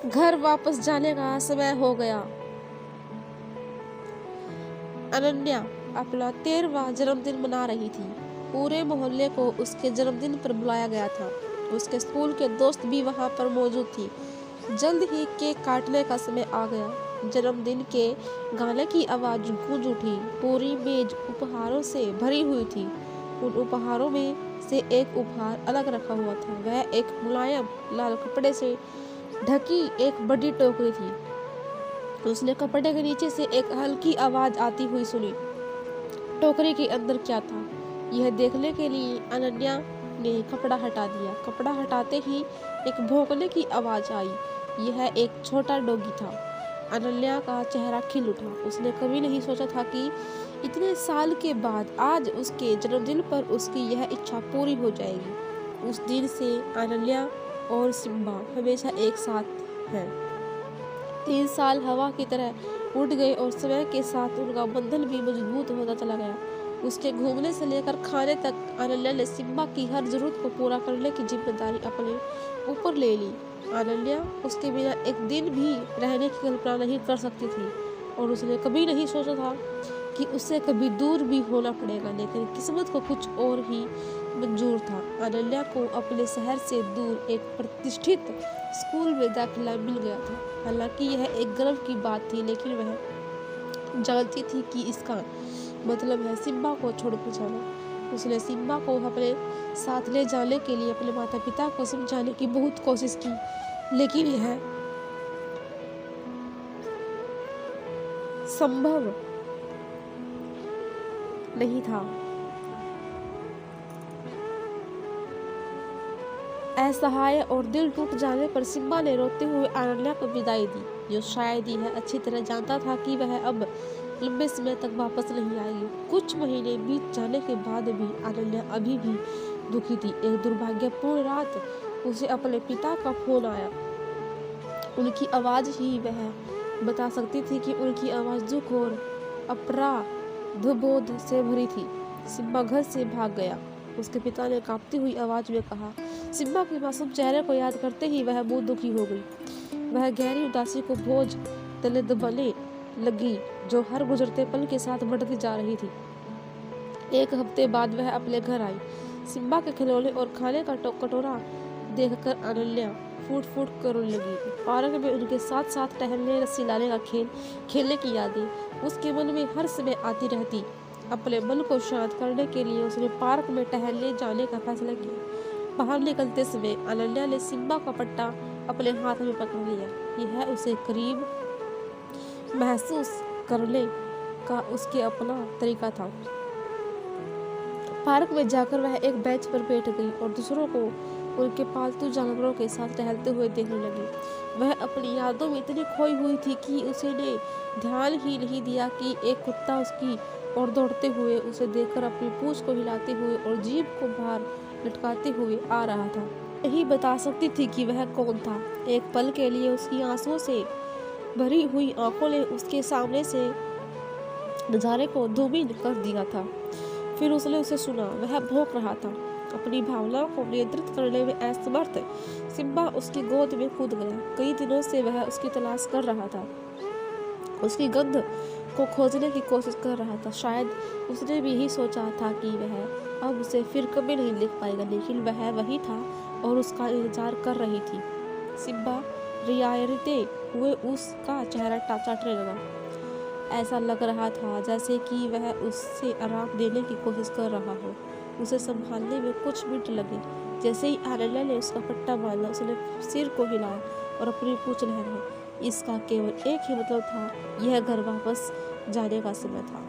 घर वापस जाने का समय हो गया। अनन्या अपना 13वां जन्मदिन मना रही थी। पूरे मोहल्ले को उसके जन्मदिन पर बुलाया गया था। उसके स्कूल के दोस्त भी वहां पर मौजूद थी। जल्द ही केक काटने का समय आ गया। जन्मदिन के गाने की आवाज गूंज उठी। पूरी मेज उपहारों से भरी हुई थी। उन उपहारों में से एक उपहार अलग रखा हुआ था। वह एक मुलायम लाल कपड़े से ढकी एक बड़ी टोकरी थी। उसने कपड़े के नीचे से एक हल्की आवाज आती हुई सुनी। टोकरी के अंदर क्या था, यह देखने के लिए अनन्या ने कपड़ा हटा दिया। कपड़ा हटाते ही एक भौंकने की आवाज आई। यह एक छोटा डॉगी था। अनन्या का चेहरा खिल उठा। उसने कभी नहीं सोचा था कि इतने साल के बाद आज उसके जन्मदिन पर उसकी यह इच्छा पूरी हो जाएगी। उस दिन से अनन्या और सिम्बा हमेशा एक साथ हैं। 3 साल हवा की तरह उड़ गए और समय के साथ उनका बंधन भी मजबूत होता चला गया। उसके घूमने से लेकर खाने तक अनन्या ने सिम्बा की हर जरूरत को पूरा करने की जिम्मेदारी अपने ऊपर ले ली। अनन्या उसके बिना एक दिन भी रहने की कल्पना नहीं कर सकती थी और उसने कभी नहीं सोचा था कि उसे कभी दूर भी होना पड़ेगा, लेकिन किस्मत को कुछ और ही मंजूर था। अनन्या को अपने शहर से दूर एक प्रतिष्ठित स्कूल में दाखिला मिल गया था। हालांकि यह एक गर्व की बात थी, लेकिन वह जानती थी कि इसका मतलब है सिम्बा को छोड़कर जाना। उसने सिम्बा को अपने साथ ले जाने के लिए अपने माता पिता को समझाने की बहुत कोशिश की, लेकिन यह संभव नहीं था। असहाय और दिल टूट जाने पर सिम्बा ने रोते हुए अनन्या को विदाई दी, जो शायद यह अच्छी तरह जानता था कि वह अब लंबे समय तक वापस नहीं आएगी। कुछ महीने बीत जाने के बाद भी अनन्या अभी भी दुखी थी। एक दुर्भाग्यपूर्ण रात उसे अपने पिता का फोन आया। उनकी आवाज ही वह बता सकती थी कि उनकी आवाज दुख और अपराधबोध से भरी थी। सिम्बा घर से भाग गया। उसके पिता ने कांपती हुई आवाज में कहा। सिम्बा के मासूम चेहरे को याद करते ही वह बहुत दुखी हो गई। वह गहरी उदासी को बोझ तले दबाने लगी, जो हर गुजरते पल के साथ बढ़ती जा रही थी। एक हफ्ते बाद वह अपने घर आई। सिम्बा के खिलौने और खाने का कटोरा देखकर अनन्या फूट फूट कर रोने लगी। पार्क में उनके साथ साथ टहलने, रस्सी लाने का खेल खेलने की यादें उसके मन में हर समय आती रहती। अपने मन को शांत करने के लिए उसने पार्क में टहलने जाने का फैसला किया। बाहर निकलते समय अनन्या ने सिम्बा का पट्टा अपने हाथ में पकड़ लिया। यह उसे करीब महसूस करने का उसके अपना तरीका था। पार्क में जाकर वह एक बेंच पर बैठ गई और दूसरों को उनके पालतू जानवरों के साथ टहलते हुए देखने लगी। वह अपनी यादों में इतनी खोई हुई थी कि उसने ध्यान ही नहीं दिया कि एक कुत्ता उसकी ओर दौड़ते हुए उसे देखकर अपनी पूंछ को हिलाते हुए और जीभ को बाहर लटकाते हुए आ रहा था। यही बता सकती थी कि वह कौन था। एक पल के लिए उसकी आंसुओं से भरी हुई आंखों ने उसके सामने से नजारे को धूमिल कर दिया था। फिर उसने उसे सुना। वह भौंक रहा था, अपनी भावनाओं को नियंत्रित करने में असमर्थ। सिम्बा उसकी गोद में कूद गया। कई दिनों से वह उसकी तलाश कर रहा था, उसकी गंध को खोजने की कोशिश कर रहा था। शायद उसने भी यही सोचा था कि वह अब उसे फिर कभी नहीं देख पाएगा, लेकिन वह वही था और उसका इंतजार कर रही थी। सिम्बा रियायते हुए उसका चेहरा चाटने लगा। ऐसा लग रहा था जैसे कि वह उससे आराम देने की कोशिश कर रहा हो। उसे संभालने में कुछ मिनट लगे। जैसे ही अनन्या ने उसका पट्टा बांधा, उसने सिर को हिलाया और अपनी पूंछ लहराई। इसका केवल एक ही मतलब था, यह घर वापस जाने का समय था।